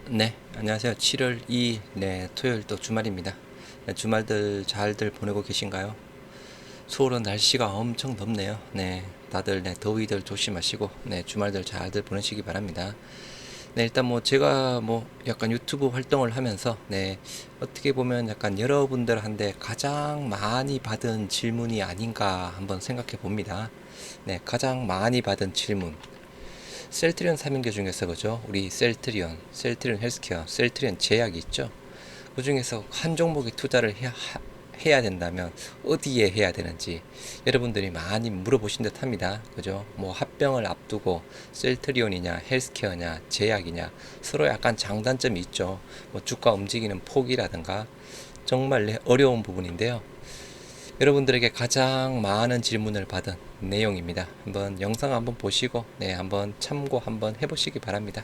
네, 안녕하세요. 7월 2일, 네, 토요일 또 주말입니다. 네, 주말들 잘들 보내고 계신가요? 서울은 날씨가 엄청 덥네요. 네, 다들 네, 더위들 조심하시고, 네, 주말들 잘들 보내시기 바랍니다. 네, 일단 뭐 제가 뭐 약간 유튜브 활동을 하면서, 네, 어떻게 보면 약간 여러분들한테 가장 많이 받은 질문이 아닌가 한번 생각해 봅니다. 네, 가장 많이 받은 질문. 셀트리온 삼인교 중에서 그죠? 우리 셀트리온 헬스케어, 셀트리온 제약이 있죠. 그 중에서 한 종목에 투자를 해야 된다면 어디에 해야 되는지 여러분들이 많이 물어보신 듯 합니다. 그죠? 뭐 합병을 앞두고 셀트리온이냐, 헬스케어냐, 제약이냐 서로 약간 장단점이 있죠. 뭐 주가 움직이는 폭이라든가 정말 어려운 부분인데요. 여러분들에게 가장 많은 질문을 받은 내용입니다. 한번 영상 한번 보시고 네, 한번 참고 한번 해보시기 바랍니다.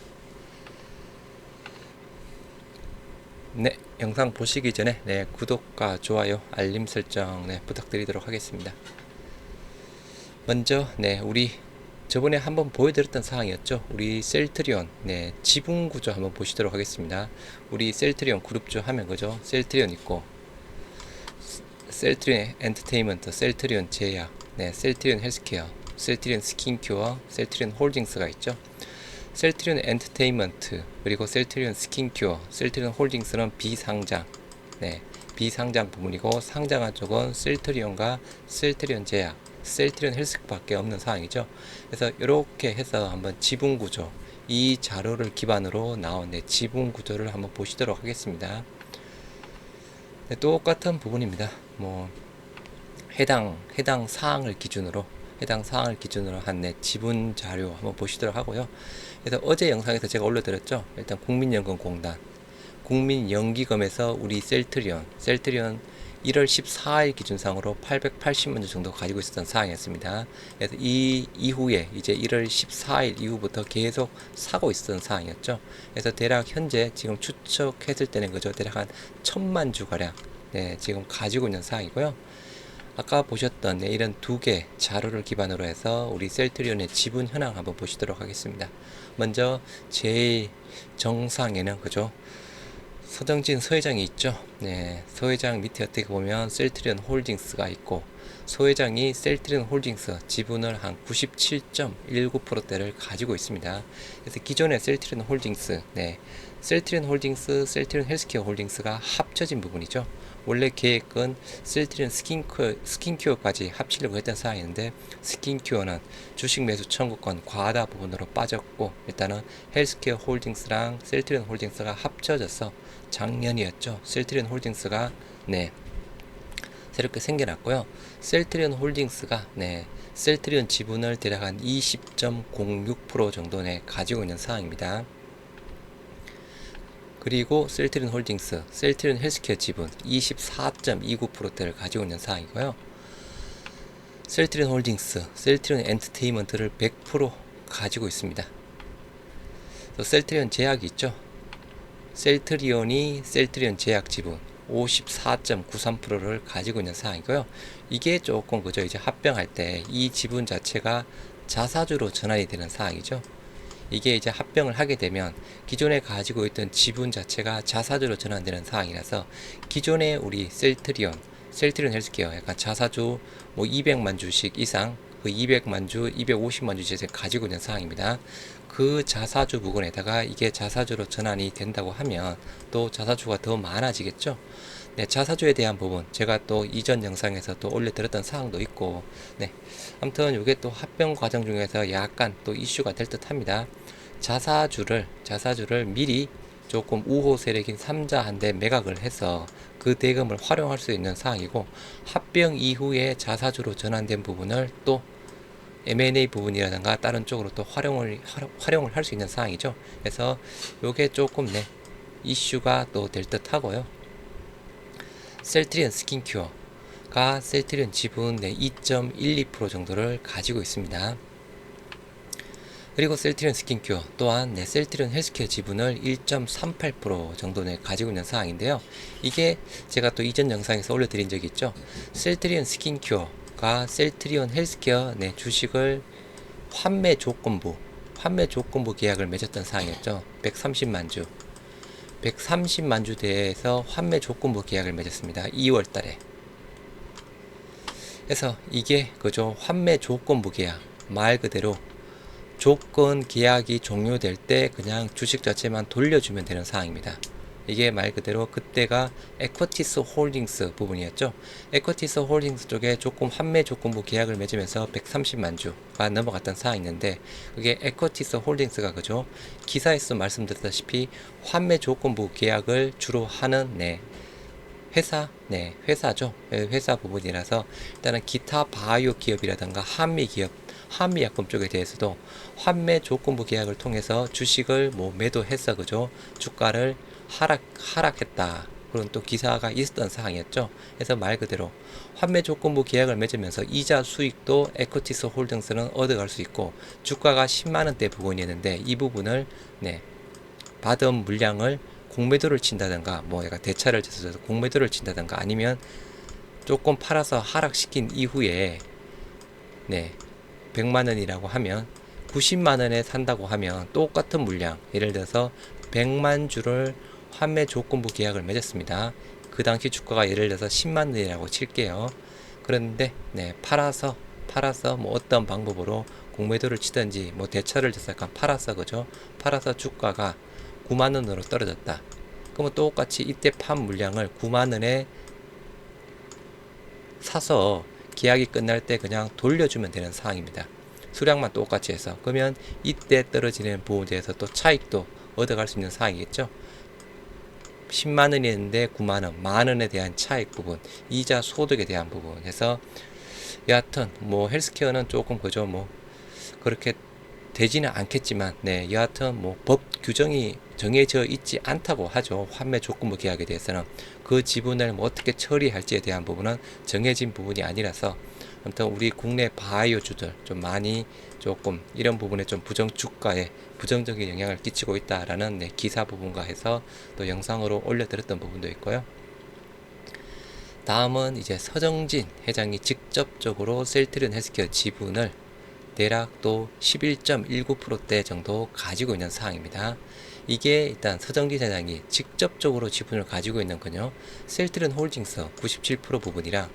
네, 영상 보시기 전에 네, 구독과 좋아요, 알림 설정 네, 부탁드리도록 하겠습니다. 먼저 네, 우리 저번에 한번 보여드렸던 사항이었죠. 우리 셀트리온 네, 지분 구조 한번 보시도록 하겠습니다. 우리 셀트리온 그룹주 하면 그죠? 셀트리온 있고 셀트리온 엔터테인먼트, 셀트리온 제약, 네, 셀트리온 헬스케어, 셀트리온 스킨큐어, 셀트리온 홀딩스가 있죠. 셀트리온 엔터테인먼트 그리고 셀트리온 스킨큐어, 셀트리온 홀딩스는 비상장, 네, 비상장 부분이고 상장한 쪽은 셀트리온과 셀트리온 제약, 셀트리온 헬스밖에 없는 상황이죠. 그래서 이렇게 해서 한번 지분 구조, 이 자료를 기반으로 나온 지분 구조를 한번 보시도록 하겠습니다. 네, 똑같은 부분입니다. 뭐 해당 사항을 기준으로 한 지분 자료 한번 보시도록 하고요. 그래서 어제 영상에서 제가 올려드렸죠. 일단 국민연금공단, 국민연기금에서 우리 셀트리온 1월 14일 기준상으로 880만 주 정도 가지고 있었던 사항이었습니다. 그래서 이 이후에 이제 1월 14일 이후부터 계속 사고 있었던 사항이었죠. 그래서 대략 현재 지금 추측했을 때는 그죠. 대략 한 1000만 주 가량 네, 지금 가지고 있는 사항이고요. 아까 보셨던 이런 두 개 자료를 기반으로 해서 우리 셀트리온의 지분 현황 한번 보시도록 하겠습니다. 먼저 제일 정상에는 그죠? 서정진 서회장이 있죠. 네, 서회장 밑에 어떻게 보면 셀트리온 홀딩스가 있고 서회장이 셀트리온 홀딩스 지분을 한 97.19%대를 가지고 있습니다. 그래서 기존의 셀트리온 홀딩스, 네, 셀트리온 홀딩스, 셀트리온 헬스케어 홀딩스가 합쳐진 부분이죠. 원래 계획은 셀트리온 스킨큐어까지 합치려고 했던 사항이었는데 스킨큐어는 주식 매수 청구권 과다 부분으로 빠졌고 일단은 헬스케어 홀딩스랑 셀트리온 홀딩스가 합쳐져서 작년이었죠. 셀트리온 홀딩스가 네, 새롭게 생겨났고요. 셀트리온 홀딩스가 네, 셀트리온 지분을 대략 한 20.06% 정도 가지고 있는 상황입니다. 그리고 셀트리온 홀딩스, 셀트리온 헬스케어 지분 24.29%대를 가지고 있는 상황이고요. 셀트리온 홀딩스, 셀트리온 엔터테인먼트를 100% 가지고 있습니다. 또 셀트리온 제약이 있죠. 셀트리온 제약 지분 54.93%를 가지고 있는 상황이고요. 이게 조금 그죠. 이제 합병할 때 이 지분 자체가 자사주로 전환이 되는 상황이죠. 이게 이제 합병을 하게 되면 기존에 가지고 있던 지분 자체가 자사주로 전환되는 상황이라서 기존에 우리 셀트리온 헬스케어 약간 자사주 뭐 200만 주씩 이상 그 200만 주, 250만 주씩 가지고 있는 상황입니다. 그 자사주 부분에다가 이게 자사주로 전환이 된다고 하면 또 자사주가 더 많아지겠죠. 네, 자사주에 대한 부분 제가 또 이전 영상에서 또 올려드렸던 사항도 있고 네, 아무튼 이게 또 합병 과정 중에서 약간 또 이슈가 될 듯합니다. 자사주를 미리 조금 우호 세력인 3자한테 매각을 해서 그 대금을 활용할 수 있는 사항이고 합병 이후에 자사주로 전환된 부분을 또 M&A 부분이라든가 다른 쪽으로 또 활용을 할 수 있는 사항이죠. 그래서 요게 조금 이슈가 또 될 듯 하고요. 셀트리온 스킨큐어가 셀트리온 지분 2.12% 정도를 가지고 있습니다. 그리고 셀트리온 스킨큐어 또한 셀트리온 헬스케어 지분을 1.38% 정도 가지고 있는 상황인데요. 이게 제가 또 이전 영상에서 올려드린 적이 있죠. 셀트리온 스킨큐어가 셀트리온 헬스케어 주식을 환매 조건부 계약을 맺었던 상황이었죠. 130만 주. 130만 주대에서 환매 조건부 계약을 맺었습니다. 2월 달에. 그래서 이게 그죠. 환매 조건부 계약. 말 그대로 조건 계약이 종료될 때 그냥 주식 자체만 돌려주면 되는 상황입니다. 이게 말 그대로 그때가 에쿼티스 홀딩스 부분이었죠. 에쿼티스 홀딩스 쪽에 조금 환매 조건부 계약을 맺으면서 130만 주가 넘어갔던 사항이 있는데, 그게 에쿼티스 홀딩스가 그죠. 기사에서 말씀드렸다시피 환매 조건부 계약을 주로 하는 회사죠. 회사 부분이라서 일단은 기타 바이오 기업이라든가 한미 기업, 한미약품 쪽에 대해서도 환매 조건부 계약을 통해서 주식을 매도해서 그죠. 주가를 하락했다. 그런 또 기사가 있었던 사항이었죠. 그래서 말 그대로 환매 조건부 계약을 맺으면서 이자 수익도 에쿼티스 홀딩스는 얻어갈 수 있고, 주가가 10만원대 부분이었는데 이 부분을 받은 물량을 공매도를 친다든가 약간 대차를 쳐서 공매도를 친다든가 아니면 조금 팔아서 하락시킨 이후에 100만원이라고 하면 90만원에 산다고 하면 똑같은 물량, 예를 들어서 100만 주를 환매 조건부 계약을 맺었습니다. 그 당시 주가가 예를 들어서 10만원이라고 칠게요. 그런데 팔아서 어떤 방법으로 공매도를 치든지 대차를 쳐서 약간 팔아서 그죠. 팔아서 주가가 9만원으로 떨어졌다. 그러면 똑같이 이때 판 물량을 9만원에 사서 계약이 끝날 때 그냥 돌려주면 되는 상황입니다. 수량만 똑같이 해서. 그러면 이때 떨어지는 부분에 대해서 또 차익도 얻어갈 수 있는 상황이겠죠. 10만원이었는데 9만원, 만원에 대한 차익 부분, 이자 소득에 대한 부분 해서 여하튼 헬스케어는 조금 그죠. 그렇게 되지는 않겠지만 여하튼 법 규정이 정해져 있지 않다고 하죠. 환매 조건부 계약에 대해서는 그 지분을 어떻게 처리할지에 대한 부분은 정해진 부분이 아니라서, 아무튼 우리 국내 바이오주들 좀 많이 조금 이런 부분에 좀 주가에 부정적인 영향을 끼치고 있다라는 기사 부분과 해서 또 영상으로 올려드렸던 부분도 있고요. 다음은 이제 서정진 회장이 직접적으로 셀트리온 헬스케어 지분을 대략 또 11.19%대 정도 가지고 있는 사항입니다. 이게 일단 서정진 회장이 직접적으로 지분을 가지고 있는 건요, 셀트리온 홀딩스 97% 부분이랑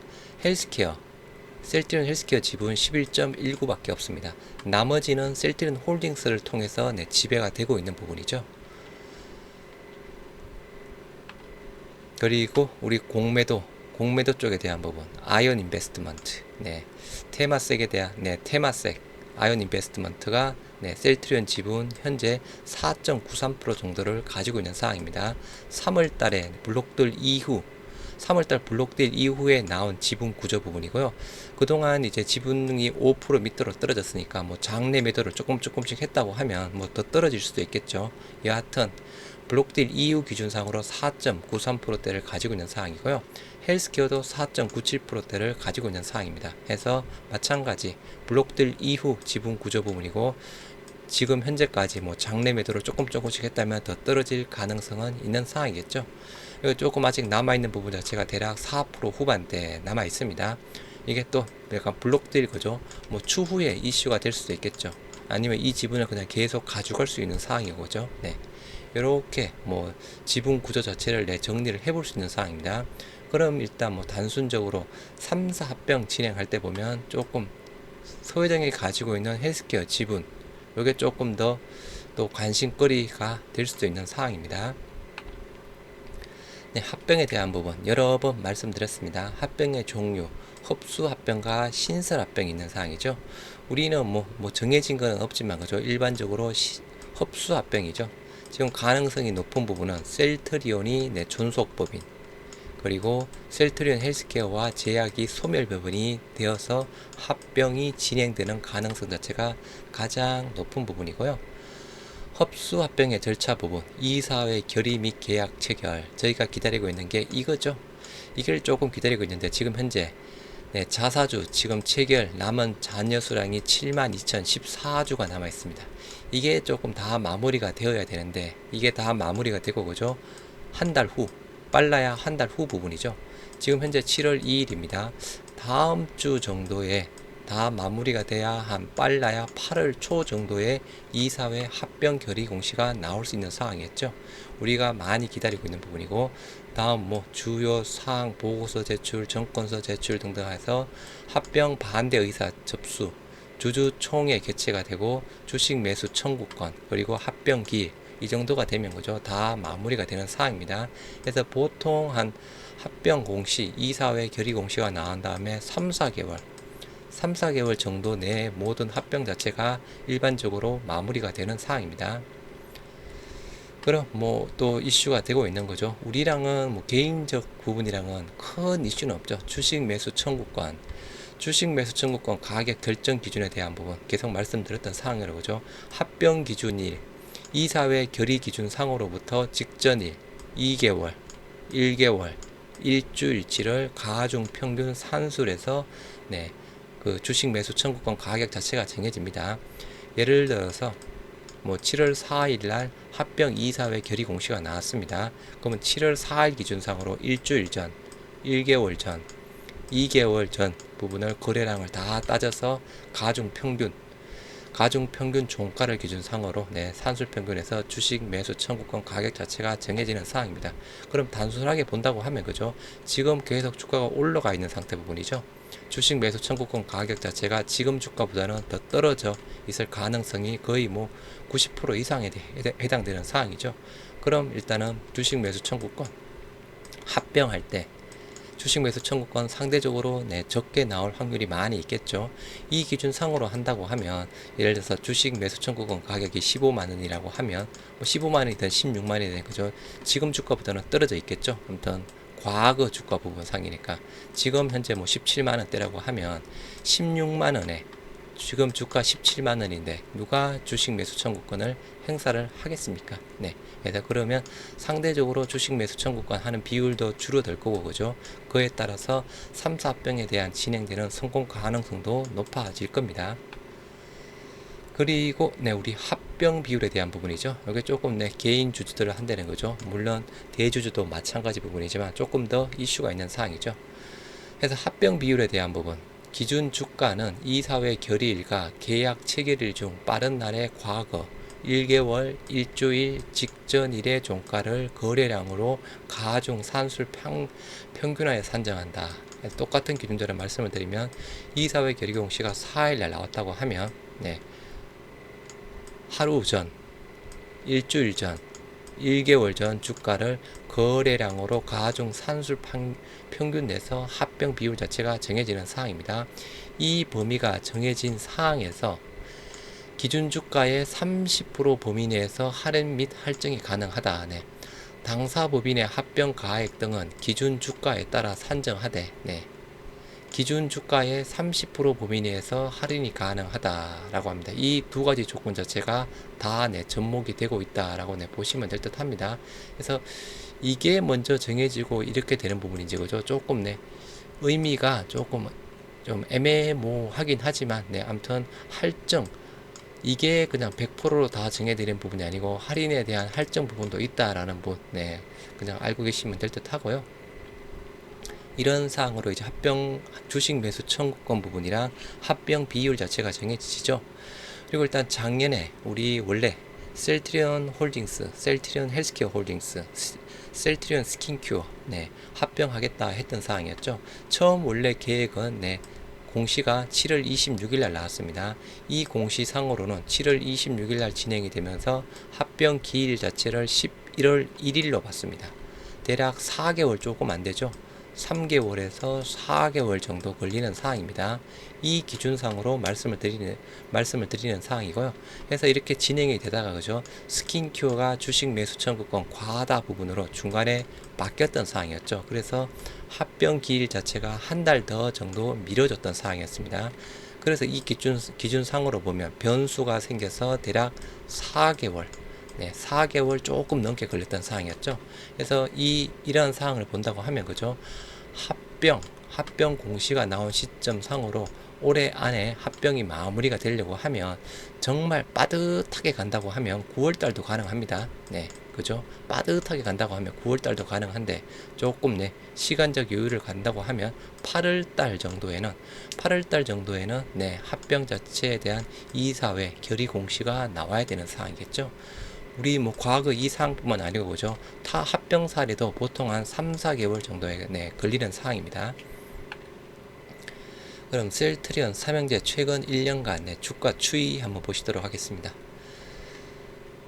셀트리온 헬스케어 지분 11.19밖에 없습니다. 나머지는 셀트리온 홀딩스를 통해서 지배가 되고 있는 부분이죠. 그리고 우리 공매도 쪽에 대한 부분, 아이언 인베스트먼트, 테마섹에 대한 테마섹 아이언 인베스트먼트가 셀트리온 지분 현재 4.93% 정도를 가지고 있는 상황입니다. 3월달 블록들 이후에 나온 지분 구조 부분이고요. 그동안 이제 지분이 5% 밑으로 떨어졌으니까 장내 매도를 조금씩 했다고 하면 더 떨어질 수도 있겠죠. 여하튼 블록딜 이후 기준상으로 4.93%대를 가지고 있는 상황이고요. 헬스케어도 4.97%대를 가지고 있는 상황입니다. 해서 마찬가지 블록딜 이후 지분 구조 부분이고, 지금 현재까지 장내 매도를 조금씩 했다면 더 떨어질 가능성은 있는 상황이겠죠. 조금 아직 남아있는 부분 자체가 대략 4% 후반대 남아있습니다. 이게 또 약간 블록딜 그죠. 추후에 이슈가 될 수도 있겠죠. 아니면 이 지분을 그냥 계속 가져갈 수 있는 상황이고죠. 이렇게 지분 구조 자체를 정리를 해볼 수 있는 상황입니다. 그럼 일단 단순적으로 3사 합병 진행할 때 보면 조금 서회장이 가지고 있는 헬스케어 지분, 요게 조금 더 또 관심거리가 될 수도 있는 상황입니다. 합병에 대한 부분 여러 번 말씀드렸습니다. 합병의 종류, 흡수 합병과 신설 합병이 있는 사항이죠. 우리는 정해진 건 없지만 그죠. 일반적으로 흡수 합병이죠. 지금 가능성이 높은 부분은 셀트리온이 존속법인, 그리고 셀트리온 헬스케어와 제약이 소멸법인이 되어서 합병이 진행되는 가능성 자체가 가장 높은 부분이고요. 흡수 합병의 절차 부분, 이사회 결의 및 계약 체결, 저희가 기다리고 있는 게 이거죠. 이걸 조금 기다리고 있는데 지금 현재 자사주 지금 체결 남은 잔여 수량이 72,014주가 남아 있습니다. 이게 조금 다 마무리가 되어야 되는데 이게 다 마무리가 되고 그죠. 한 달 후, 빨라야 한 달 후 부분이죠. 지금 현재 7월 2일입니다. 다음 주 정도에 다 마무리가 돼야 한 빨라야 8월 초 정도에 이사회 합병 결의 공시가 나올 수 있는 상황이었죠. 우리가 많이 기다리고 있는 부분이고, 다음 뭐 주요 사항 보고서 제출, 정권서 제출 등등 해서 합병 반대 의사 접수, 주주총회 개최가 되고 주식 매수 청구권, 그리고 합병 기일, 이 정도가 되면 그죠, 다 마무리가 되는 사항입니다. 그래서 보통 한 합병 공시, 이사회 결의 공시가 나온 다음에 3-4개월 정도 내에 모든 합병 자체가 일반적으로 마무리가 되는 사항입니다. 그럼 뭐 또 이슈가 되고 있는 거죠. 우리랑은 뭐 개인적 부분이랑은 큰 이슈는 없죠. 주식 매수 청구권, 주식 매수 청구권 가격 결정 기준에 대한 부분 계속 말씀드렸던 사항이라고 그죠. 합병 기준일, 이사회 결의 기준 상으로부터 직전일, 2개월, 1개월, 일주일치를 가중 평균 산술해서 그 주식 매수 청구권 가격 자체가 정해집니다. 예를 들어서 뭐 7월 4일 날 합병 이사회 결의 공시가 나왔습니다. 그러면 7월 4일 기준상으로 일주일 전, 1개월 전, 2개월 전 부분을 거래량을 다 따져서 가중 평균 종가를 기준상으로 산술평균에서 주식 매수 청구권 가격 자체가 정해지는 사항입니다. 그럼 단순하게 본다고 하면 그죠, 지금 계속 주가가 올라가 있는 상태 부분이죠. 주식 매수 청구권 가격 자체가 지금 주가보다는 더 떨어져 있을 가능성이 거의 뭐 90% 이상에 해당되는 사항이죠. 그럼 일단은 주식 매수 청구권 합병할 때 주식 매수 청구권 상대적으로 적게 나올 확률이 많이 있겠죠. 이 기준상으로 한다고 하면 예를 들어서 주식 매수 청구권 가격이 15만 원이라고 하면 뭐 15만 원이든 16만 원이든 그죠, 지금 주가보다는 떨어져 있겠죠. 아무튼 과거 주가 부분 상이니까 지금 현재 뭐 17만 원대라고 하면 16만 원에 지금 주가 17만 원인데 누가 주식 매수 청구권을 행사를 하겠습니까? 그래서 그러면 상대적으로 주식 매수 청구권 하는 비율도 줄어들 거고 그죠? 그에 따라서 3, 4병에 대한 진행되는 성공 가능성도 높아질 겁니다. 그리고 우리 합병 비율에 대한 부분이죠. 여기 조금 개인 주주들을 한다는 거죠. 물론 대주주도 마찬가지 부분이지만 조금 더 이슈가 있는 사항이죠. 그래서 합병 비율에 대한 부분, 기준 주가는 이사회 결의일과 계약 체결일 중 빠른 날의 과거 1개월, 일주일 직전일의 종가를 거래량으로 가중 산술 평균하여 산정한다. 똑같은 기준대로 말씀을 드리면 이사회 결의 공시가 4일날 나왔다고 하면 하루 전, 일주일 전, 1개월 전 주가를 거래량으로 가중 산술 평균 내서 합병 비율 자체가 정해지는 사항입니다. 이 범위가 정해진 사항에서 기준 주가의 30% 범위 내에서 할인 및 할증이 가능하다. 당사 법인의 합병 가액 등은 기준 주가에 따라 산정하되 기준 주가의 30% 범위 내에서 할인이 가능하다라고 합니다. 이 두 가지 조건 자체가 다 접목이 되고 있다라고 보시면 될 듯 합니다. 그래서 이게 먼저 정해지고 이렇게 되는 부분인지 그죠? 조금 의미가 조금 좀 애매모하긴 하지만 아무튼 할증, 이게 그냥 100%로 다 정해드린 부분이 아니고 할인에 대한 할증 부분도 있다라는 부분 그냥 알고 계시면 될 듯 하고요. 이런 사항으로 이제 합병 주식 매수 청구권 부분이랑 합병 비율 자체가 정해지죠. 그리고 일단 작년에 우리 원래 셀트리온 홀딩스, 셀트리온 헬스케어 홀딩스, 셀트리온 스킨큐어 합병하겠다 했던 사항이었죠. 처음 원래 계획은 공시가 7월 26일 날 나왔습니다. 이 공시상으로는 7월 26일 날 진행이 되면서 합병 기일 자체를 11월 1일로 봤습니다. 대략 4개월 조금 안 되죠. 3개월에서 4개월 정도 걸리는 사항입니다. 이 기준상으로 말씀을 드리는 사항이고요. 그래서 이렇게 진행이 되다가 그죠, 스킨큐어가 주식 매수 청구권 과다 부분으로 중간에 바뀌었던 사항이었죠. 그래서 합병 기일 자체가 한 달 더 정도 미뤄졌던 사항이었습니다. 그래서 이 기준상으로 보면 변수가 생겨서 대략 4개월 4개월 조금 넘게 걸렸던 사항이었죠. 그래서 이러한 사항을 본다고 하면 그죠, 합병 공시가 나온 시점 상으로 올해 안에 합병이 마무리가 되려고 하면, 정말 빠듯하게 간다고 하면 9월달도 가능합니다. 네, 그죠? 빠듯하게 간다고 하면 9월달도 가능한데, 조금 네, 시간적 여유를 간다고 하면 8월달 정도에는 네, 합병 자체에 대한 이사회 결의 공시가 나와야 되는 상황이겠죠. 우리 뭐 과거 이 사항뿐만 아니고 그죠? 타 합병 사례도 보통 한 3, 4개월 정도에 네, 걸리는 사항입니다. 그럼 셀트리온 삼형제 최근 1년간 네, 주가 추이 한번 보시도록 하겠습니다.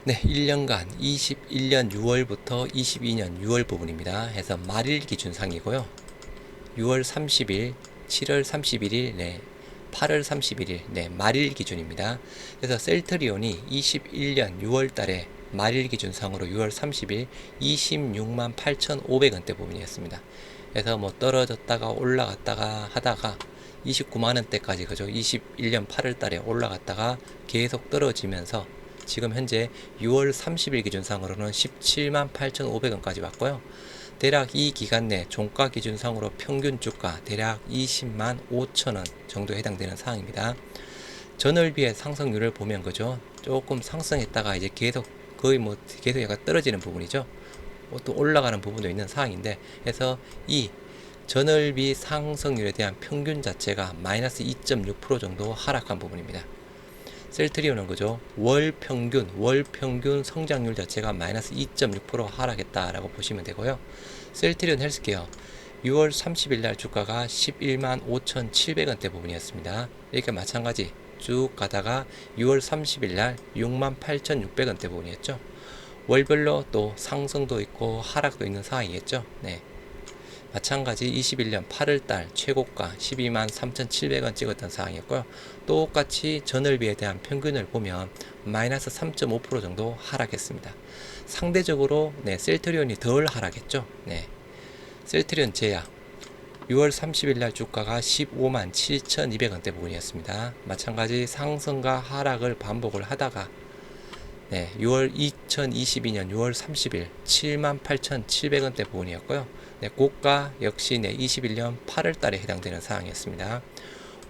네, 1년간 21년 6월부터 22년 6월 부분입니다. 해서 말일 기준상이고요. 6월 30일, 7월 31일, 네, 8월 31일, 네, 말일 기준입니다. 그래서 셀트리온이 21년 6월 달에 말일 기준상으로 6월 30일 26만 8,500원대 부분이었습니다. 그래서 뭐 떨어졌다가 올라갔다가 하다가 29만원대까지 그죠? 21년 8월 달에 올라갔다가 계속 떨어지면서 지금 현재 6월 30일 기준상으로는 17만 8,500원까지 왔고요. 대략 이 기간 내 종가 기준상으로 평균 주가 대략 20만 5천원 정도 해당되는 사항입니다. 전월비의 상승률을 보면 그죠? 조금 상승했다가 이제 계속 거의 뭐 계속 약간 떨어지는 부분이죠. 또 올라가는 부분도 있는 사항인데, 해서 이 전월비 상승률에 대한 평균 자체가 마이너스 2.6% 정도 하락한 부분입니다. 셀트리온은 그죠? 월 평균 성장률 자체가 마이너스 2.6% 하락했다라고 보시면 되고요. 셀트리온 헬스케어 6월 30일 날 주가가 11만 5,700원대 부분이었습니다. 이렇게 마찬가지 쭉 가다가 6월 30일 날 6만 8,600원대 부분이었죠. 월별로 또 상승도 있고 하락도 있는 상황이겠죠. 네. 마찬가지 21년 8월달 최고가 12만 3,700원 찍었던 상황이었고요. 똑같이 전월비에 대한 평균을 보면 마이너스 3.5% 정도 하락했습니다. 상대적으로 네, 셀트리온이 덜 하락했죠. 네. 셀트리온 제약 6월 30일 날 주가가 15만 7,200원대 부분이었습니다. 마찬가지 상승과 하락을 반복을 하다가 네, 2022년 6월 30일 78,700원대 부분이었고요. 네, 고가 역시 네, 21년 8월 달에 해당되는 사항이었습니다.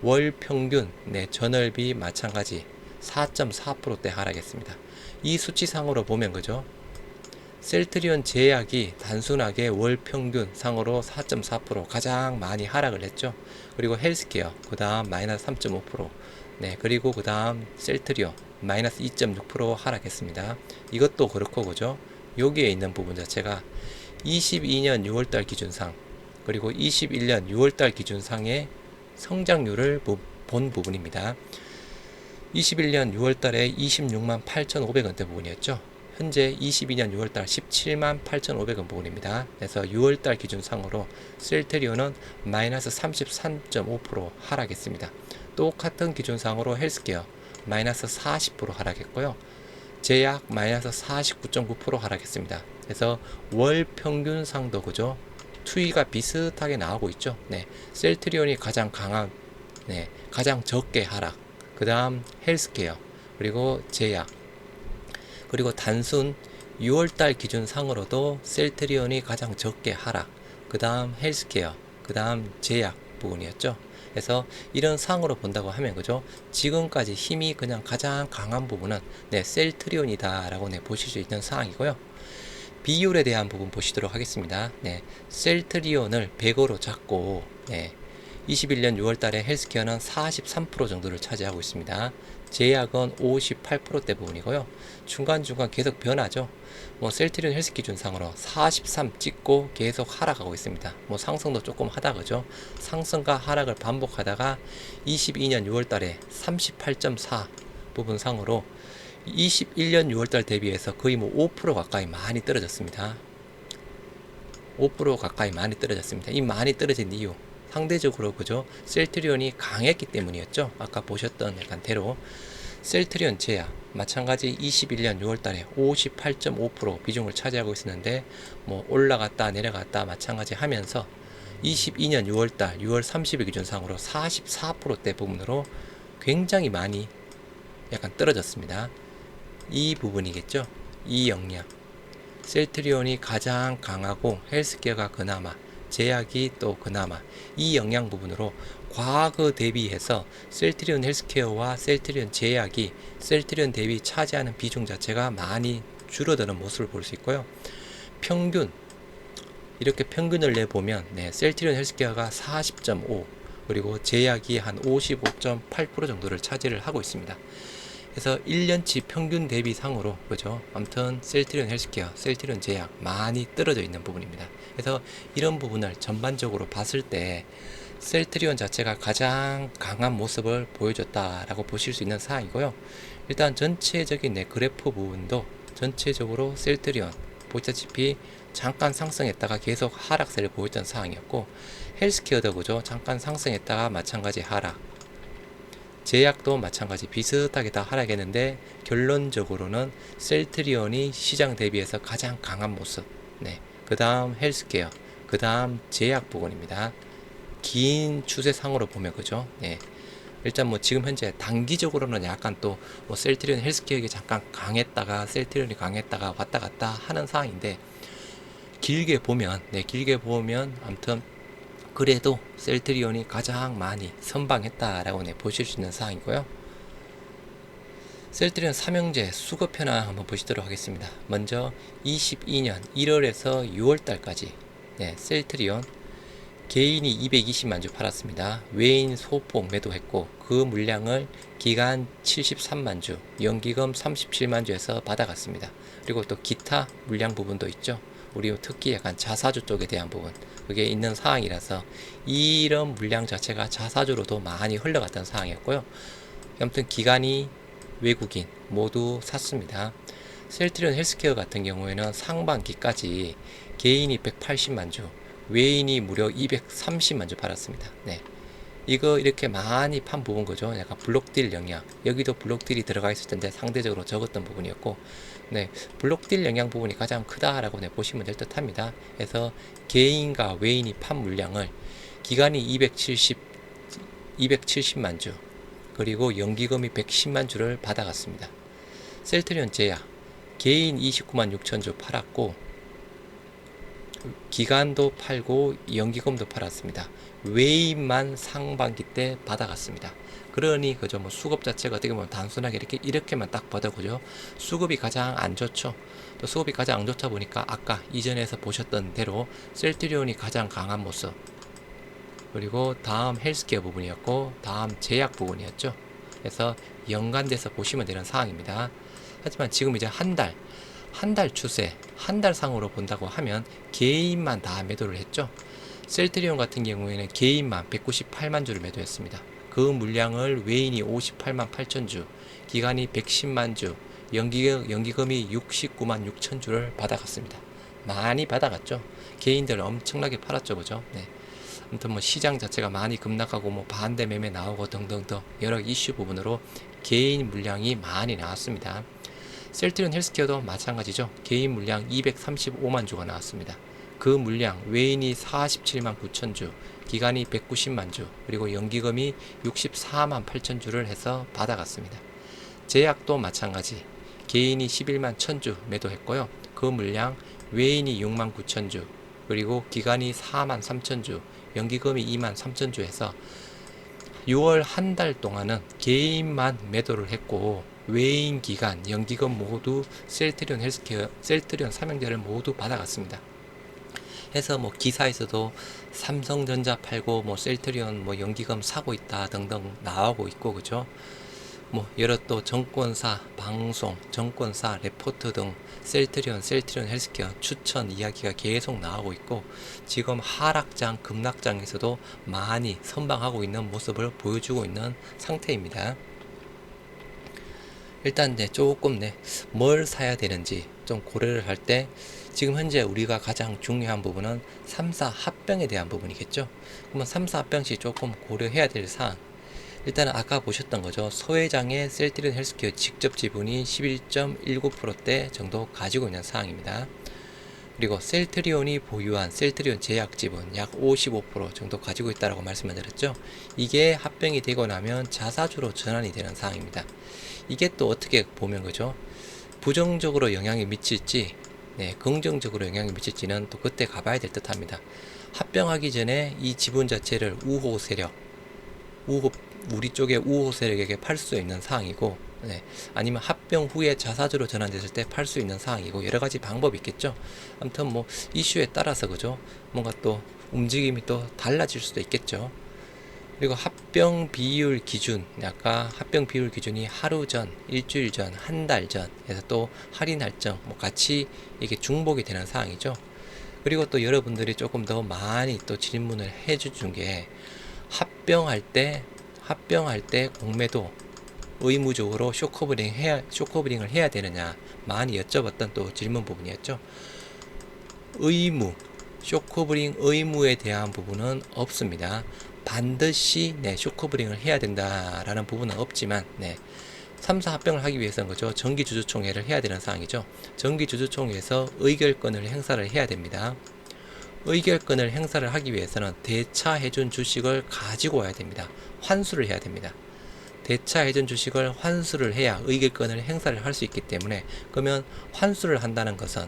월 평균 네, 전월비 마찬가지 4.4%대 하락했습니다. 이 수치상으로 보면 그죠? 셀트리온 제약이 단순하게 월 평균 상으로 4.4% 가장 많이 하락을 했죠. 그리고 헬스케어 그 다음 마이너스 3.5%, 네, 그리고 그 다음 셀트리온 마이너스 2.6% 하락했습니다. 이것도 그렇고 그죠? 여기에 있는 부분 자체가 22년 6월달 기준상 그리고 21년 6월달 기준상의 성장률을 본 부분입니다. 21년 6월달에 26만 8,500원대 부분이었죠. 현재 22년 6월달 17만 8,500원 부분입니다. 그래서 6월달 기준상으로 셀트리온은 마이너스 33.5% 하락했습니다. 똑같은 기준상으로 헬스케어 마이너스 40% 하락했고요. 제약 마이너스 49.9% 하락했습니다. 그래서 월 평균상도 그죠? 추이가 비슷하게 나오고 있죠. 네, 셀트리온이 가장 강한, 네, 가장 적게 하락. 그 다음 헬스케어, 그리고 제약, 그리고 단순 6월달 기준상으로도 셀트리온이 가장 적게 하락. 그 다음 헬스케어, 그 다음 제약 부분이었죠. 그래서 이런 상으로 본다고 하면 그죠? 지금까지 힘이 그냥 가장 강한 부분은 네, 셀트리온이다 라고 네, 보실 수 있는 상황이고요. 비율에 대한 부분 보시도록 하겠습니다. 네, 셀트리온을 100으로 잡고 네, 21년 6월달에 헬스케어는 43% 정도를 차지하고 있습니다. 제약은 58%대 부분이고요. 중간중간 계속 변하죠. 뭐 셀트리온 헬스 기준상으로 43 찍고 계속 하락하고 있습니다. 뭐 상승도 조금 하다 그죠. 상승과 하락을 반복하다가 22년 6월달에 38.4 부분상으로 21년 6월달 대비해서 거의 뭐 5% 가까이 많이 떨어졌습니다. 5% 가까이 많이 떨어졌습니다. 이 많이 떨어진 이유 상대적으로 그죠? 셀트리온이 강했기 때문이었죠. 아까 보셨던 약간 대로 셀트리온 제약 마찬가지 21년 6월달에 58.5% 비중을 차지하고 있었는데 뭐 올라갔다 내려갔다 마찬가지 하면서 22년 6월달 6월 30일 기준상으로 44%대 부분으로 굉장히 많이 약간 떨어졌습니다. 이 부분이겠죠. 이 역량 셀트리온이 가장 강하고 헬스케어가 그나마 제약이 또 그나마 이 영향 부분으로 과거 대비해서 셀트리온 헬스케어와 셀트리온 제약이 셀트리온 대비 차지하는 비중 자체가 많이 줄어드는 모습을 볼 수 있고요. 평균 이렇게 평균을 내보면 셀트리온 헬스케어가 40.5 그리고 제약이 한 55.8% 정도를 차지를 하고 있습니다. 그래서 1년치 평균 대비 상으로 그죠? 아무튼 셀트리온 헬스케어, 셀트리온 제약 많이 떨어져 있는 부분입니다. 그래서 이런 부분을 전반적으로 봤을 때 셀트리온 자체가 가장 강한 모습을 보여줬다라고 보실 수 있는 사항이고요. 일단 전체적인 그래프 부분도 전체적으로 셀트리온 보시다시피 잠깐 상승했다가 계속 하락세를 보였던 상황이었고, 헬스케어도 그죠? 잠깐 상승했다가 마찬가지 하락, 제약도 마찬가지 비슷하게 다 하락했는데 결론적으로는 셀트리온이 시장 대비해서 가장 강한 모습. 그 다음 헬스케어, 그 다음 제약 부분입니다. 긴 추세상으로 보면 그죠? 일단 뭐 지금 현재 단기적으로는 약간 또 뭐 셀트리온 헬스케어가 잠깐 강했다가 셀트리온이 강했다가 왔다 갔다 하는 상황인데, 길게 보면 아무튼 그래도 셀트리온이 가장 많이 선방했다라고 보실 수 있는 사항이고요. 셀트리온 삼형제 수급 현황 한번 보시도록 하겠습니다. 먼저 22년 1월에서 6월달까지 셀트리온 개인이 220만 주 팔았습니다. 외인 소폭 매도했고 그 물량을 기간 73만 주, 연기금 37만 주에서 받아갔습니다. 그리고 또 기타 물량 부분도 있죠. 우리 특히 약간 자사주 쪽에 대한 부분 그게 있는 상황이라서 이런 물량 자체가 자사주로도 많이 흘러갔던 상황이었고요. 아무튼 기간이 외국인 모두 샀습니다. 셀트리온 헬스케어 같은 경우에는 상반기까지 개인이 180만 주, 외인이 무려 230만 주 팔았습니다. 이거 이렇게 많이 판 부분 거죠. 약간 블록딜 영향. 여기도 블록딜이 들어가 있을 텐데 상대적으로 적었던 부분이었고, 블록딜 영향 부분이 가장 크다라고 보시면 될 듯 합니다. 그래서 개인과 외인이 판 물량을 기간이 270만 주, 그리고 연기금이 110만 주를 받아갔습니다. 셀트리온 제약, 개인 29만 6천 주 팔았고, 기간도 팔고 연기금도 팔았습니다. 외인만 상반기 때 받아갔습니다. 그러니 그죠, 뭐 수급 자체가 어떻게 보면 단순하게 이렇게만 딱 봐도 그죠, 수급이 가장 안 좋죠. 또 수급이 가장 안 좋다 보니까 아까 이전에서 보셨던 대로 셀트리온이 가장 강한 모습, 그리고 다음 헬스케어 부분이었고 다음 제약 부분이었죠. 그래서 연관돼서 보시면 되는 상황입니다. 하지만 지금 이제 한 달 추세, 한 달 상으로 본다고 하면 개인만 다 매도를 했죠. 셀트리온 같은 경우에는 개인만 198만 주를 매도했습니다. 그 물량을 외인이 58만 8천 주, 기간이 110만 주, 연기금이 69만 6천 주를 받아갔습니다. 많이 받아갔죠. 개인들 엄청나게 팔았죠, 그죠? 아무튼 뭐 시장 자체가 많이 급락하고 뭐 반대 매매 나오고 등등등 여러 이슈 부분으로 개인 물량이 많이 나왔습니다. 셀트리온 헬스케어도 마찬가지죠. 개인 물량 235만 주가 나왔습니다. 그 물량 외인이 47만 9천 주, 기간이 190만 주, 그리고 연기금이 64만 8천 주를 해서 받아갔습니다. 제약도 마찬가지. 개인이 11만 1천 주 매도했고요. 그 물량 외인이 6만 9천 주, 그리고 기간이 4만 3천 주, 연기금이 2만 3천 주 해서 6월 한 달 동안은 개인만 매도를 했고 외인, 기간, 연기금 모두 셀트리온 헬스케어, 셀트리온 삼형제를 모두 받아갔습니다. 해서 뭐 기사에서도 삼성전자 팔고 뭐 셀트리온 뭐 연기금 사고 있다 등등 나오고 있고 그죠. 뭐 여러 또 정권사 방송, 정권사 레포트 등 셀트리온 헬스케어 추천 이야기가 계속 나오고 있고, 지금 하락장, 급락장에서도 많이 선방하고 있는 모습을 보여주고 있는 상태입니다. 일단 조금 뭘 사야 되는지 좀 고려를 할 때 지금 현재 우리가 가장 중요한 부분은 3사 합병에 대한 부분이겠죠. 그러면 3사 합병 시 조금 고려해야 될 사항, 일단은 아까 보셨던 거죠. 소회장의 셀트리온 헬스케어 직접 지분이 11.19%대 정도 가지고 있는 사항입니다. 그리고 셀트리온이 보유한 셀트리온 제약 지분 약 55% 정도 가지고 있다고 말씀을 드렸죠. 이게 합병이 되고 나면 자사주로 전환이 되는 사항입니다. 이게 또 어떻게 보면 그죠, 부정적으로 영향이 미칠지 네, 긍정적으로 영향을 미칠지는 또 그때 가봐야 될 듯합니다. 합병하기 전에 이 지분 자체를 우호 세력, 우리 쪽의 우호 세력에게 팔 수 있는 사항이고, 네, 아니면 합병 후에 자사주로 전환됐을 때 팔 수 있는 사항이고, 여러 가지 방법이 있겠죠. 아무튼 뭐 이슈에 따라서 그죠, 뭔가 또 움직임이 또 달라질 수도 있겠죠. 그리고 합병 비율 기준, 아까 합병 비율 기준이 하루 전, 일주일 전, 한 달 전, 해서 또 할인 할증, 뭐 같이 이게 중복이 되는 사항이죠. 그리고 또 여러분들이 조금 더 많이 또 질문을 해주는 게, 합병할 때 공매도 의무적으로 쇼커버링을 해야 되느냐, 많이 여쭤봤던 또 질문 부분이었죠. 쇼커버링 의무에 대한 부분은 없습니다. 반드시 쇼커버링을 해야 된다라는 부분은 없지만, 3사 합병을 하기 위해서는 그죠, 정기주주총회를 해야 되는 사항이죠. 정기주주총회에서 의결권을 행사를 해야 됩니다. 의결권을 행사를 하기 위해서는 대차해준 주식을 가지고 와야 됩니다. 환수를 해야 됩니다. 대차해준 주식을 환수를 해야 의결권을 행사를 할 수 있기 때문에, 그러면 환수를 한다는 것은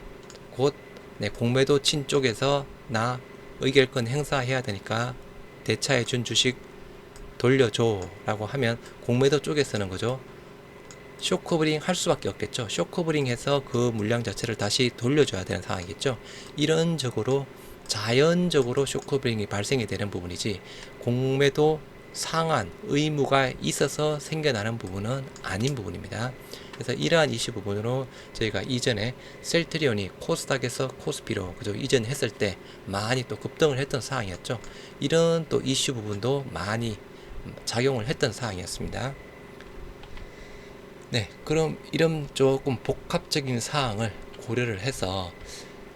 곧 공매도 친 쪽에서 나 의결권 행사해야 되니까 대차해준 주식 돌려줘 라고 하면, 공매도 쪽에서는 그죠, 쇼커버링 할 수밖에 없겠죠. 쇼커버링 해서 그 물량 자체를 다시 돌려줘야 되는 상황이겠죠. 이런 적으로 자연적으로 쇼커버링이 발생이 되는 부분이지, 공매도 상한 의무가 있어서 생겨나는 부분은 아닌 부분입니다. 그래서 이러한 이슈 부분으로 저희가 이전에 셀트리온이 코스닥에서 코스피로 그죠, 이전했을 때 많이 또 급등을 했던 사항이었죠. 이런 또 이슈 부분도 많이 작용을 했던 사항이었습니다. 네, 그럼 이런 조금 복합적인 사항을 고려를 해서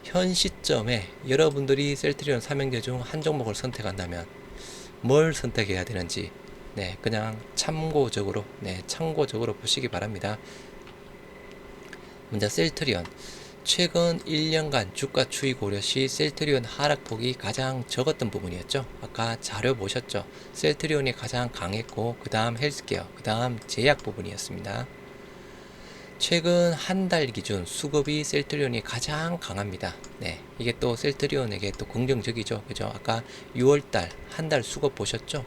현 시점에 여러분들이 셀트리온 삼형제 중 한 종목을 선택한다면 뭘 선택해야 되는지, 그냥 참고적으로 보시기 바랍니다. 먼저 셀트리온, 최근 1년간 주가 추이 고려 시 셀트리온 하락폭이 가장 적었던 부분이었죠. 아까 자료 보셨죠? 셀트리온이 가장 강했고, 그 다음 헬스케어, 그 다음 제약 부분이었습니다. 최근 한 달 기준 수급이 셀트리온이 가장 강합니다. 이게 또 셀트리온에게 또 긍정적이죠. 그죠? 아까 6월달 한 달 수급 보셨죠?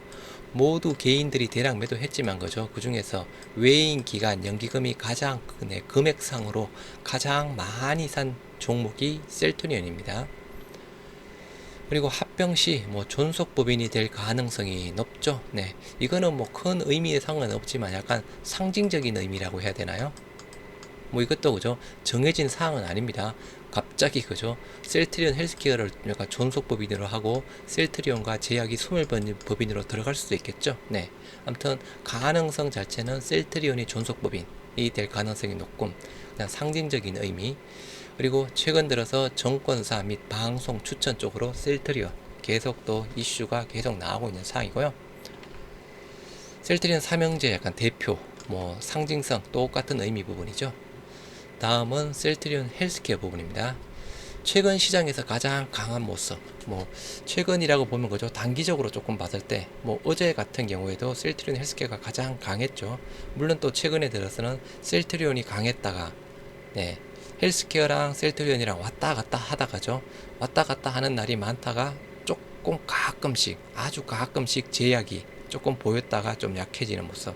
모두 개인들이 대량 매도했지만 그죠? 그 중에서 외인 기간 연기금이 가장 금액상으로 가장 많이 산 종목이 셀트리온입니다. 그리고 합병 시 존속법인이 될 가능성이 높죠. 이거는 큰 의미의 상은 없지만 약간 상징적인 의미라고 해야 되나요? 이것도 그죠, 정해진 사항은 아닙니다. 갑자기 그죠, 셀트리온 헬스케어를 존속법인으로 하고 셀트리온과 제약이 소멸법인으로 들어갈 수도 있겠죠. 아무튼 가능성 자체는 셀트리온이 존속법인이 될 가능성이 높고, 그냥 상징적인 의미. 그리고 최근 들어서 정권사 및 방송 추천 쪽으로 셀트리온 계속 또 이슈가 계속 나오고 있는 사항이고요. 셀트리온 삼형제 약간 대표, 상징성 똑같은 의미 부분이죠. 다음은 셀트리온 헬스케어 부분입니다. 최근 시장에서 가장 강한 모습, 최근이라고 보면 그죠, 단기적으로 조금 봤을 때 어제 같은 경우에도 셀트리온 헬스케어가 가장 강했죠. 물론 또 최근에 들어서는 셀트리온이 강했다가 헬스케어랑 셀트리온이랑 왔다 갔다 하다가죠, 왔다 갔다 하는 날이 많다가 조금 가끔씩, 아주 가끔씩 제약이 조금 보였다가 좀 약해지는 모습.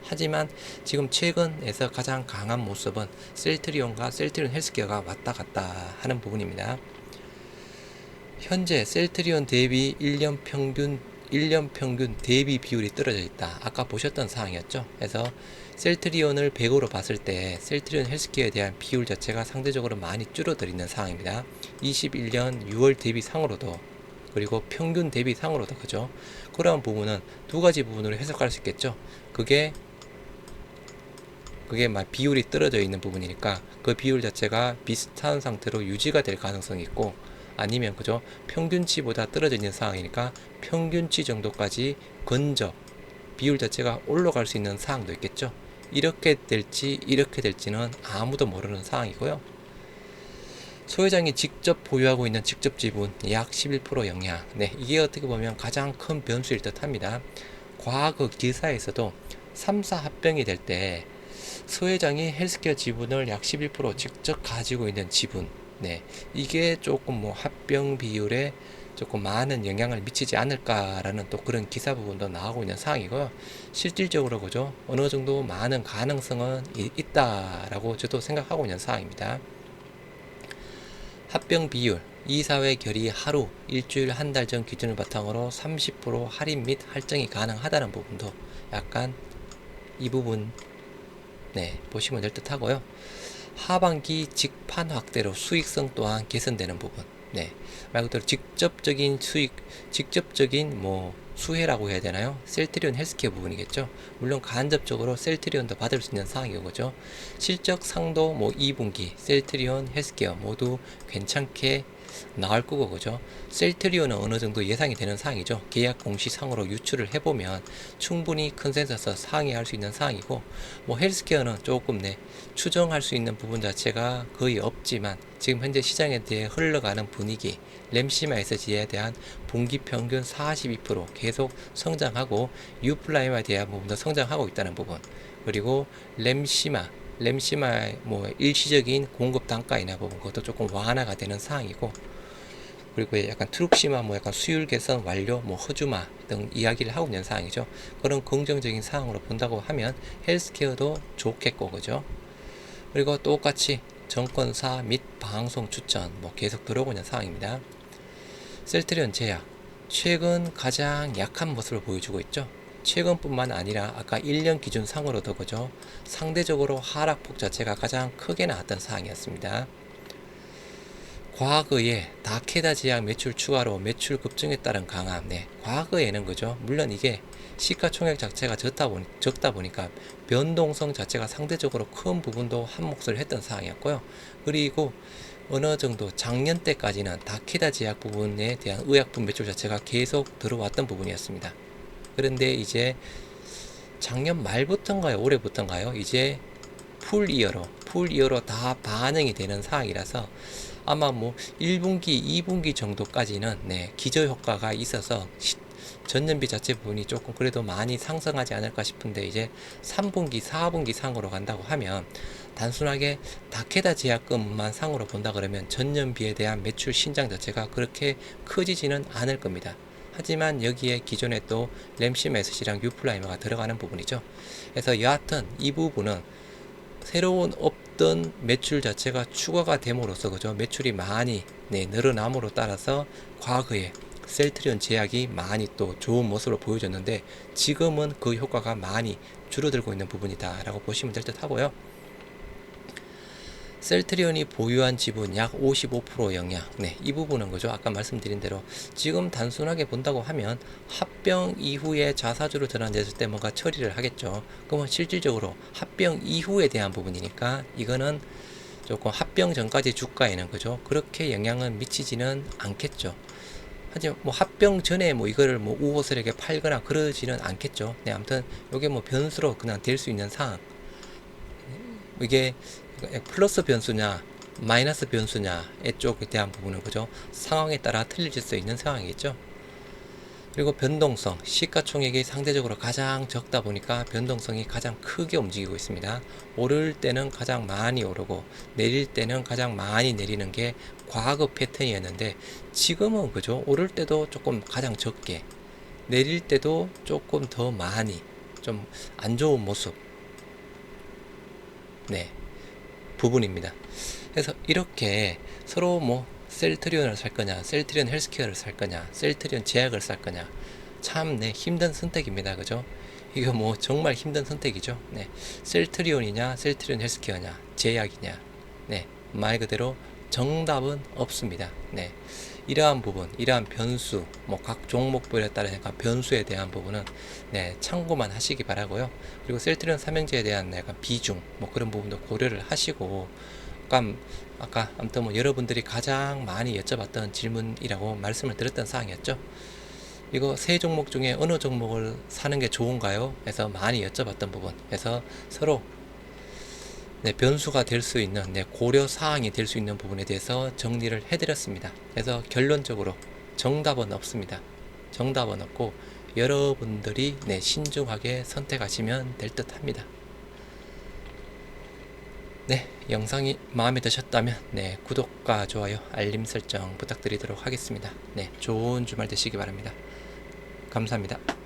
하지만 지금 최근에서 가장 강한 모습은 셀트리온과 셀트리온 헬스케어가 왔다 갔다 하는 부분입니다. 현재 셀트리온 대비 1년 평균 대비 비율이 떨어져 있다. 아까 보셨던 사항이었죠. 그래서 셀트리온을 100으로 봤을 때 셀트리온 헬스케어에 대한 비율 자체가 상대적으로 많이 줄어들는 상황입니다. 21년 6월 대비 상으로도, 그리고 평균 대비 상으로도 그죠. 그러한 부분은 두 가지 부분으로 해석할 수 있겠죠. 그게 비율이 떨어져 있는 부분이니까 그 비율 자체가 비슷한 상태로 유지가 될 가능성이 있고, 아니면 그죠, 평균치보다 떨어져 있는 상황이니까 평균치 정도까지 비율 자체가 올라갈 수 있는 상황도 있겠죠. 이렇게 될지는 아무도 모르는 상황이고요. 소회장이 직접 보유하고 있는 직접 지분 약 11% 영향. 이게 어떻게 보면 가장 큰 변수일 듯 합니다. 과거 기사에서도 3사 합병이 될때 소회장이 헬스케어 지분을 약 11% 직접 가지고 있는 지분, 네, 이게 조금 뭐 합병 비율에 조금 많은 영향을 미치지 않을까라는 또 그런 기사 부분도 나오고 있는 상황이고요. 실질적으로 그죠? 어느 정도 많은 가능성은 있다라고 저도 생각하고 있는 상황입니다. 합병 비율, 이사회 결의 하루, 일주일, 한 달 전 기준을 바탕으로 30% 할인 및 할증이 가능하다는 부분도 약간 이 부분 네, 보시면 될 듯 하고요. 하반기 직판 확대로 수익성 또한 개선되는 부분. 네. 말 그대로 직접적인 수익, 직접적인 뭐 수혜라고 해야 되나요? 셀트리온 헬스케어 부분이겠죠. 물론 간접적으로 셀트리온도 받을 수 있는 상황이고 그죠. 실적 상도 뭐 2분기 셀트리온 헬스케어 모두 괜찮게 나올 거고 그죠. 셀트리온은 어느 정도 예상이 되는 사항이죠. 계약 공시상으로 유출을 해보면 충분히 컨센서스 상회할 수 있는 사항이고 뭐 헬스케어는 조금 추정할 수 있는 부분 자체가 거의 없지만 지금 현재 시장에 대해 흘러가는 분위기 램시마 SG에 대한 분기 평균 42% 계속 성장하고 유플라임에 대한 부분도 성장하고 있다는 부분 그리고 램시마의 뭐 일시적인 공급 단가이나 부분 그것도 조금 완화가 되는 상황이고 그리고 약간 트룩시마 뭐 약간 수율 개선 완료 뭐 허주마 등 이야기를 하고 있는 상황이죠. 그런 긍정적인 상황으로 본다고 하면 헬스케어도 좋겠고 그죠. 그리고 똑같이 정권사 및 방송 추천 뭐 계속 들어오고 있는 상황입니다. 셀트리온 제약 최근 가장 약한 모습을 보여주고 있죠. 최근뿐만 아니라 아까 1년 기준 상으로도 그죠. 상대적으로 하락폭 자체가 가장 크게 나왔던 상황이었습니다. 과거에 다케다 제약 매출 추가로 매출 급증에 따른 강함. 네, 과거에는 그죠. 물론 이게 시가총액 자체가 적다 보니까 변동성 자체가 상대적으로 큰 부분도 한 몫을 했던 상황이었고요. 그리고 어느 정도 작년 때까지는 다케다 제약 부분에 대한 의약품 매출 자체가 계속 들어왔던 부분이었습니다. 그런데 이제 작년 말부터인가요? 올해부터인가요? 이제 풀이어로 다 반영이 되는 상황이라서 아마 뭐 1분기, 2분기 정도까지는 기저효과가 있어서 전년비 자체 부분이 조금 그래도 많이 상승하지 않을까 싶은데 이제 3분기, 4분기 상으로 간다고 하면 단순하게 다케다 제약금만 상으로 본다 그러면 전년비에 대한 매출 신장 자체가 그렇게 커지지는 않을 겁니다. 하지만 여기에 기존에 또 램시마 SC랑 유플라이머가 들어가는 부분이죠. 그래서 여하튼 이 부분은 새로운 없던 매출 자체가 추가가 됨으로써 그죠 매출이 많이 늘어남으로 따라서 과거에 셀트리온 제약이 많이 또 좋은 모습을 보여줬는데 지금은 그 효과가 많이 줄어들고 있는 부분이다 라고 보시면 될 듯 하고요. 셀트리온이 보유한 지분 약 55% 영향. 이 부분은 그죠. 아까 말씀드린 대로 지금 단순하게 본다고 하면 합병 이후에 자사주로 전환됐을 때 뭔가 처리를 하겠죠. 그러면 실질적으로 합병 이후에 대한 부분이니까 이거는 조금 합병 전까지 주가에는 그죠. 그렇게 영향은 미치지는 않겠죠. 하지만 뭐 합병 전에 뭐 이거를 뭐 우호설에게 팔거나 그러지는 않겠죠. 아무튼 이게 뭐 변수로 그냥 될 수 있는 상황. 이게 플러스 변수냐 마이너스 변수냐의 쪽에 대한 부분은 그죠 상황에 따라 틀려질 수 있는 상황이겠죠. 그리고 변동성 시가총액이 상대적으로 가장 적다 보니까 변동성이 가장 크게 움직이고 있습니다. 오를 때는 가장 많이 오르고 내릴 때는 가장 많이 내리는 게 과거 패턴이었는데 지금은 그죠 오를 때도 조금 가장 적게 내릴 때도 조금 더 많이 좀 안 좋은 모습 부분입니다. 그래서 이렇게 서로 뭐 셀트리온을 살 거냐, 셀트리온 헬스케어를 살 거냐, 셀트리온 제약을 살 거냐, 참 힘든 선택입니다. 그죠? 이거 뭐 정말 힘든 선택이죠. 셀트리온이냐, 셀트리온 헬스케어냐, 제약이냐, 말 그대로 정답은 없습니다. 이러한 부분, 이러한 변수, 뭐 각 종목별에 따른 약간 변수에 대한 부분은 참고만 하시기 바라고요. 그리고 셀트리온 삼형제에 대한 약간 비중, 뭐 그런 부분도 고려를 하시고, 아까 아무튼 뭐 여러분들이 가장 많이 여쭤봤던 질문이라고 말씀을 드렸던 사항이었죠. 이거 세 종목 중에 어느 종목을 사는 게 좋은가요? 해서 많이 여쭤봤던 부분. 그래서 서로 변수가 될 수 있는 고려 사항이 될 수 있는 부분에 대해서 정리를 해드렸습니다. 그래서 결론적으로 정답은 없습니다. 정답은 없고 여러분들이 신중하게 선택하시면 될 듯 합니다. 영상이 마음에 드셨다면 네, 구독과 좋아요, 알림 설정 부탁드리도록 하겠습니다. 네, 좋은 주말 되시기 바랍니다. 감사합니다.